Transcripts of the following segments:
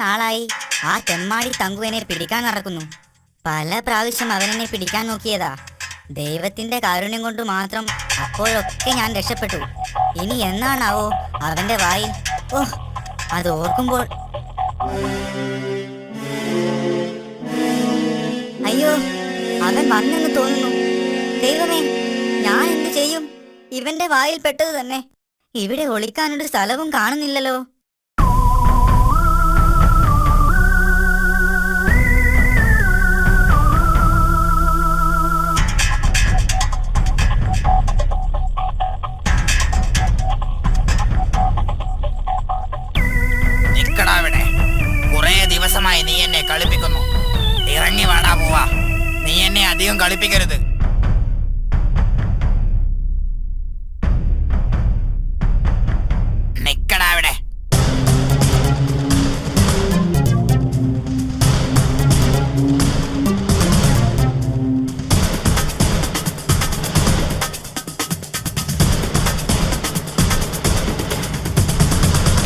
നാളായി ആ തെമ്മാടി തങ്കുവിനെ പിടിക്കാൻ നടക്കുന്നു. പല പ്രാവശ്യം അവനെന്നെ പിടിക്കാൻ നോക്കിയതാ. ദൈവത്തിന്റെ കാരുണ്യം കൊണ്ട് മാത്രം അപ്പോഴൊക്കെ ഞാൻ രക്ഷപ്പെട്ടു. ഇനി എന്നാണാവോ അവന്റെ വായിൽ? ഓ, അത് ഓർക്കുമ്പോൾ അയ്യോ, അവൻ വന്നെന്ന് തോന്നുന്നു. ദൈവമേ, ഞാൻ എന്ത് ചെയ്യും? ഇവന്റെ വായിൽ പെട്ടത് തന്നെ. ഇവിടെ ഒളിക്കാനൊരു സ്ഥലവും കാണുന്നില്ലല്ലോ. നിക്കടാവിടെ. കുറെ ദിവസമായി നീ എന്നെ കളിപ്പിക്കുന്നു. ഇറങ്ങി വാടാ പോവാ. നീ എന്നെ അധികം കളിപ്പിക്കരുത്. നിക്കടാവിടെ.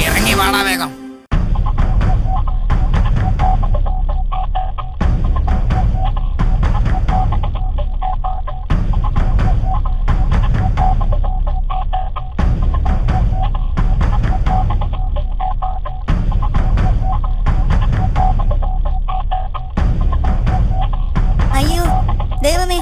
ഇറങ്ങി വാടാ വേഗം. അയ്യോ ദൈവമേ,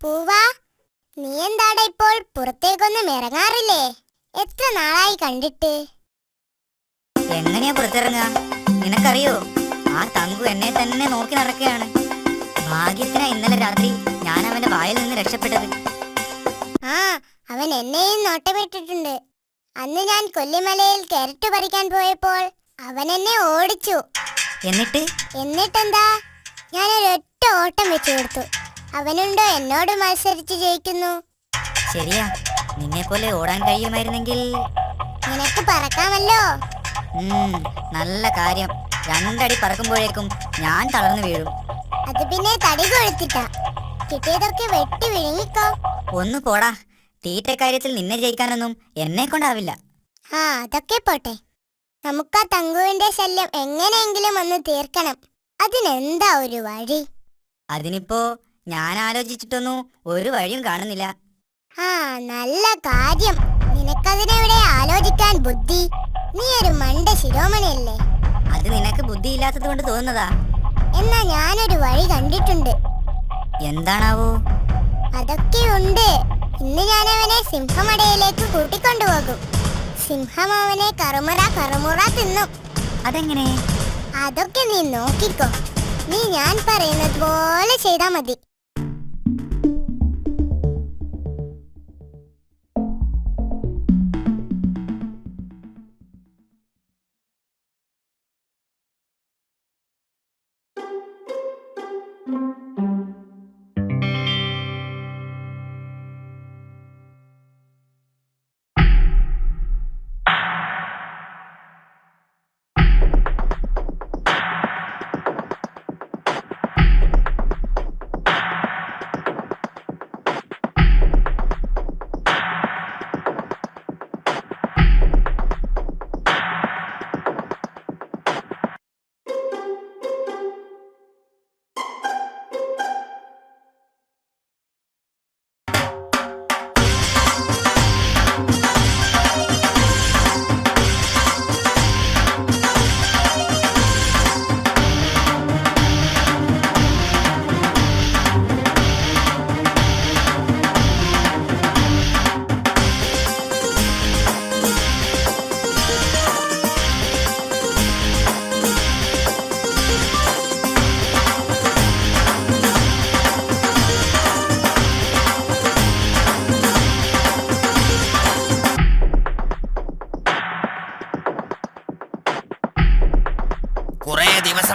പൂവാ, നീ എന്താടാ ഇപ്പോൾ പുറത്തേക്കൊന്നും ഇറങ്ങാറില്ലേ? എത്ര നാളായി കണ്ടിട്ട്. എങ്ങനെയാ പുറത്തിറങ്ങുക? നിനക്കറിയോ, ആ തങ്കു എന്നെ തന്നെ നോക്കി നടക്കുകയാണ്. ഭാഗ്യത്തിനാ ഇന്നലെ രാത്രി ഞാൻ അവന്റെ വായിൽ നിന്ന് രക്ഷപ്പെട്ടത്. ആ, അവൻ എന്നെയും നോട്ടമിട്ടിട്ടുണ്ട്. അന്ന് ഞാൻ കൊല്ലിമലയിൽ ക്യാരറ്റ് പറിക്കാൻ പോയപ്പോൾ അവൻ എന്നെ ഓടിച്ചു. എന്നിട്ടെന്താ, ഞാനൊരൊറ്റ ഓട്ടം വെച്ചു കൊടുത്തു. അവനുണ്ടോ എന്നോട് മത്സരിച്ച് ജയിക്കുന്നു? ശരിയാ, നിന്നെ പോലെ ഓടാൻ കഴിയുമായിരുന്നെങ്കിൽ നിനക്ക് പറക്കാമല്ലോ. നല്ല കാര്യം. 2 അടി പറക്കുമ്പോഴേക്കും ഞാൻ തളർന്നു വീഴും. അത് പിന്നെ തടി കൊഴുത്തിട്ടാ. കിട്ടിയതൊക്കെ വെട്ടി വിഴുങ്ങിക്കോ. ഒന്ന് പോടാ. തീറ്റക്കാര്യത്തിൽ നിന്നെ ജയിക്കാനൊന്നും എന്നെ കൊണ്ടാവില്ല. ആ, അതൊക്കെ പോട്ടെ. നമുക്കാ തങ്കുവിന്റെ ശല്യം എങ്ങനെയെങ്കിലും ഒന്ന് തീർക്കണം. അതിനെന്താ ഒരു വഴി? അതിനിപ്പോ ഞാൻ ആലോചിച്ചിട്ടൊന്നും ഒരു വഴിയും കാണുന്നില്ല. ആ, നല്ല കാര്യം. നിനക്കതിനെവിടെ ആലോചിക്കാൻ ബുദ്ധി? നീ ഒരു മണ്ട ശിരോമണിയല്ലേ. അത് നിനക്ക് ബുദ്ധിയില്ലാത്തത് കൊണ്ട് തോന്നുന്നതാ. എന്നാ ഞാനൊരു വഴി കണ്ടിട്ടുണ്ട്. എന്താണാവോ? അതൊക്കെ ഉണ്ട്. ഇന്ന് ഞാൻ അവനെ സിംഹമടയിലേക്ക് കൂട്ടിക്കൊണ്ടുപോകും. സിംഹം അവനെ കറുമുറ കറുമുറ തിന്നും. അതെങ്ങനെ? അതൊക്കെ നീ നോക്കിക്കോ. നീ ഞാൻ പറയുന്നത് പോലെ ചെയ്താ മതി.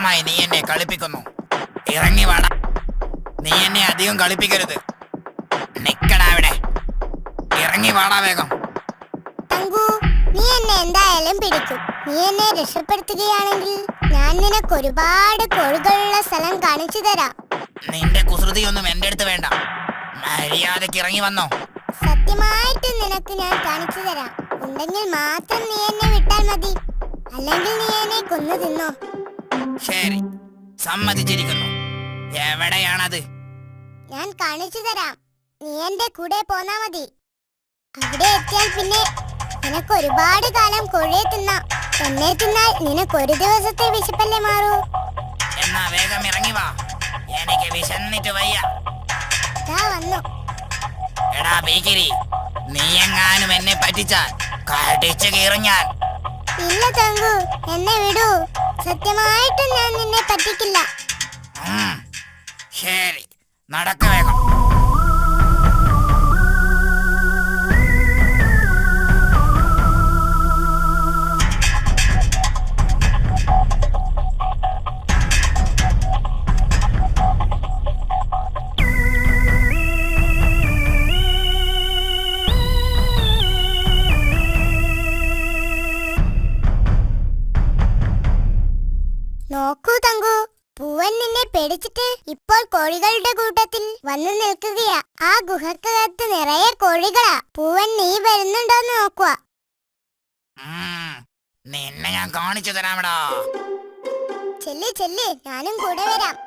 ദിവസമായി നീ എന്നെ കളിപ്പിക്കുന്നു. ഇറങ്ങി വാടാ. നീ എന്നെ അധികം കളിപ്പിക്കരുത്. നിക്കടാ അവിടെ. ഇറങ്ങി വാടാ വേഗം. തങ്കു, നീ എന്നെ എന്തായാലും പിടിക്കും. നീ എന്നെ രക്ഷപ്പെടുത്തുകയാണെങ്കിൽ ഞാൻ നിനക്ക് ഒരുപാട് കോഴികളുള്ള സ്ഥലം കാണിച്ചു തരാം. നിന്റെ കുസൃതിയൊന്നും എന്റെ അടുത്ത് വേണ്ട. മര്യാദക്ക് ഇറങ്ങി വന്നോ. സത്യമായിട്ട് നിനക്ക് ഞാൻ കാണിച്ചു തരാം. ഉണ്ടെങ്കിൽ മാത്രം നീ എന്നെ വിട്ടാൽ മതി. അല്ലെങ്കിൽ നീ എന്നെ കൊന്നു തിന്നോ. ശരി, സമ്മതിച്ചിരിക്കുന്നു. എവിടെയാണത്? ഞാൻ കാണിച്ചു തരാം. നീ എന്റെ കൂടെ പോന്നാ മതി. അവിടെ എത്തിയാൽ പിന്നെ നിനക്ക് ഒരുപാട് കാലം കോഴിയെ തിന്നാം. എന്നെ തിന്നാൽ നിനക്ക് ഒരു ദിവസത്തെ വിശപ്പല്ലേ മാറൂ. എന്നാ വേഗം ഇറങ്ങി വാ. എനിക്ക് വിശന്നിട്ട് വയ്യ. ദാ വന്നു. എടാ ഭീകരി, നീ എങ്ങാനും എന്നെ പറ്റിച്ചാൽ കടിച്ചു കീറും ഞാൻ. ഇല്ല തങ്കു, എന്നെ വിടൂ. സത്യമായിട്ടും ഞാൻ നിന്നെ പറ്റിക്കില്ല. ശരി, നടക്ക വേഗം. നോക്കൂ തങ്കു, പൂവൻ നിന്നെ പേടിച്ചിട്ട് ഇപ്പോൾ കോഴികളുടെ കൂട്ടത്തിൽ വന്നു നിൽക്കുകയാ. ആ ഗുഹക്കകത്ത് നിറയെ കോഴികളാ. പൂവൻ നീ വരുന്നുണ്ടോന്ന് നോക്കുക. നിന്നെ ഞാൻ കാണിച്ചു തരാമടാ. ചെല്ല് ചെല്ല്, ഞാനും കൂടെ വരാം.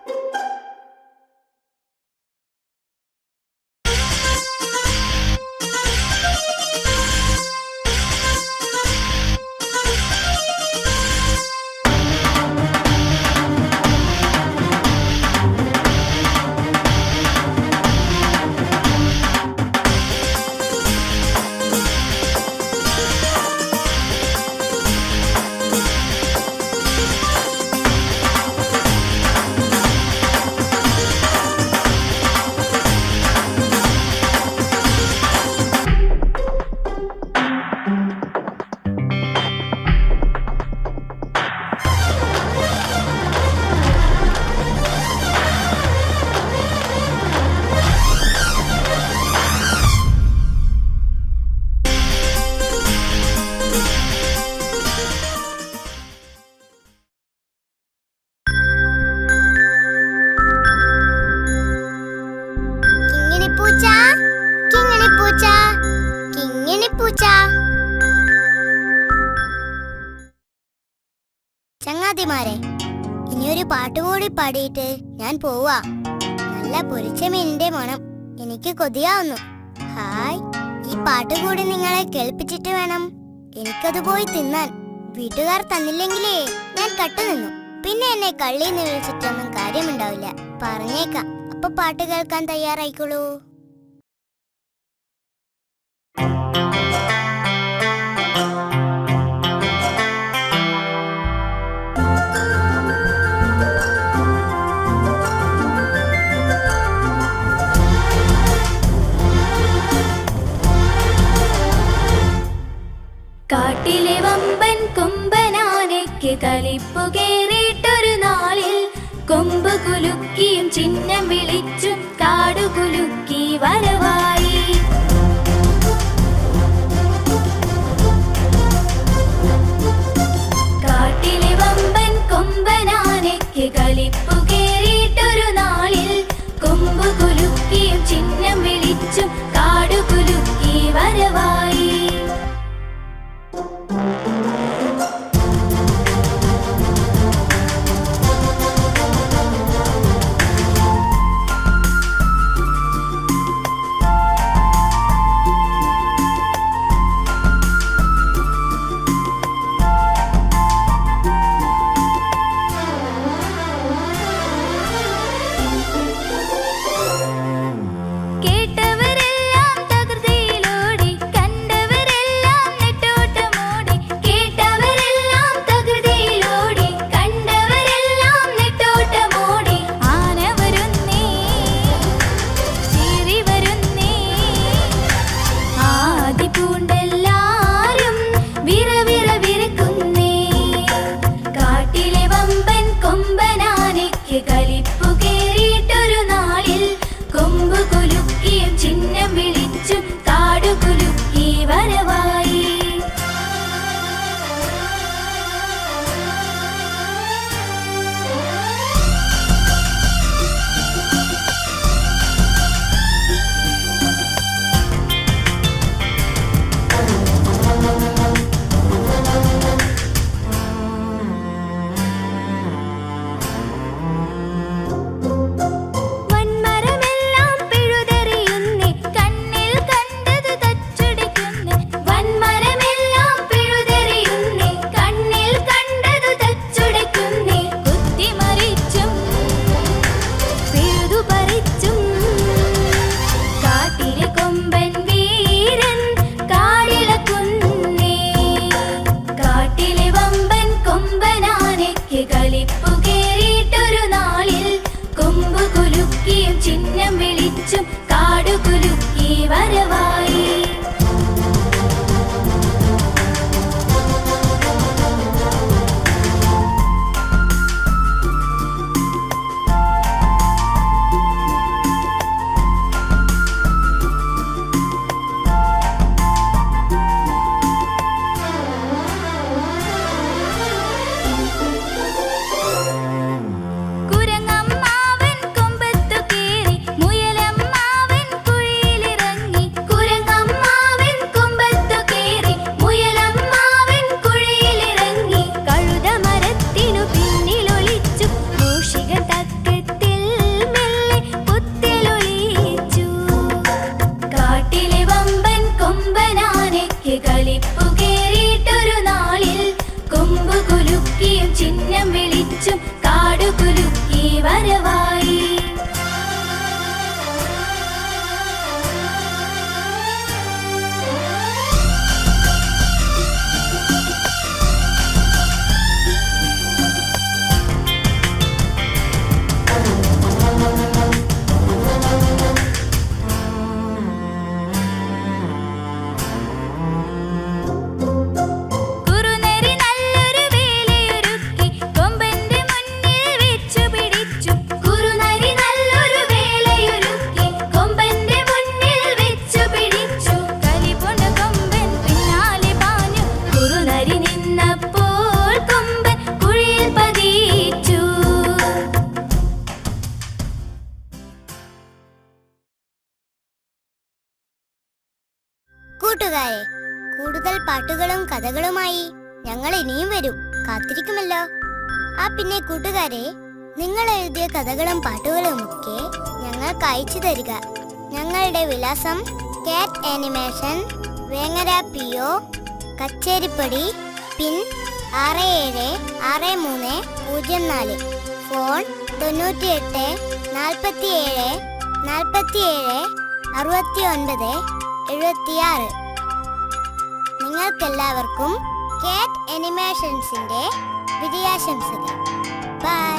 ചങ്ങാതിമാരെ, ഇനിയൊരു പാട്ടുകൂടി പാടിയിട്ട് ഞാൻ പോവാ. നല്ല പൊരിച്ച മീനിന്റെ മണം എനിക്ക് കൊതിയാവുന്നു. ഹായ്, ഈ പാട്ടുകൂടി നിങ്ങളെ കേൾപ്പിച്ചിട്ട് വേണം എനിക്കത് പോയി തിന്നാൻ. വീട്ടുകാർ തന്നില്ലെങ്കിലേ ഞാൻ കട്ടുനിന്നു. പിന്നെ എന്നെ കള്ളിന്ന് വിളിച്ചിട്ടൊന്നും കാര്യമുണ്ടാവില്ല. പറഞ്ഞേക്കാം. അപ്പൊ പാട്ട് കേൾക്കാൻ തയ്യാറായിക്കോളൂ. കാട്ടിലെ വമ്പൻ കൊമ്പനാനയ്ക്ക് കലിപ്പു കേറിയിട്ടൊരു നാളിൽ കൊമ്പ് കുലുക്കിയും ചിഹ്നം വിളിച്ചും കാടു കുലുക്കി വരവായി. കാട്ടിലെ വമ്പൻ കൊമ്പനാനയ്ക്ക് കലിപ്പു കേറിയിട്ടൊരു നാളിൽ കൊമ്പ് കുലുക്കിയും ചിഹ്നം വിളിച്ചും കാടു കുലുക്കി വരവായി. കലിപ്പു കേറിയിട്ടൊരു നാളിൽ കൊമ്പു കുലുക്കിയും ചിഹ്നം വിളിച്ചും കാടു കുലുക്കി വരവായി. കുറുനരി നല്ലൊരു വേലയൊരുക്കി കൊമ്പന്റെ മുന്നിൽ വെച്ചു പിടിച്ചു. കുറുനരി നല്ലൊരു വേലയൊരുക്കി കൊമ്പന്റെ മുന്നിൽ വെച്ചു പിടിച്ചു. കലിപൊണ്ട് കൊമ്പൻ പിന്നാലെ പാഞ്ഞു. കുറുനരി നിന്നപ്പോൾ കൊമ്പൻ കുഴിയിൽ പതിച്ചു. കൂട്ടുകാരെ, കൂടുതൽ പാട്ടുകളും കഥകളുമായി ഞങ്ങൾ ഇനിയും വരും. കാത്തിരിക്കുമല്ലോ. പിന്നെ കൂട്ടുകാരെ, നിങ്ങൾ എഴുതിയ കഥകളും പാട്ടുകളും ഒക്കെ ഞങ്ങൾക്ക് അയച്ചു തരിക. ഞങ്ങളുടെ വിലാസം കാറ്റ് ആനിമേഷൻ, വേങ്ങര PO, കച്ചേരിപ്പടി, പിൻ 676304, ഫോൺ 98 47 47 69 76. നിങ്ങൾക്കെല്ലാവർക്കും കാറ്റ് ആനിമേഷൻസിന്റെ വിജയാശംസകൾ. ബൈ.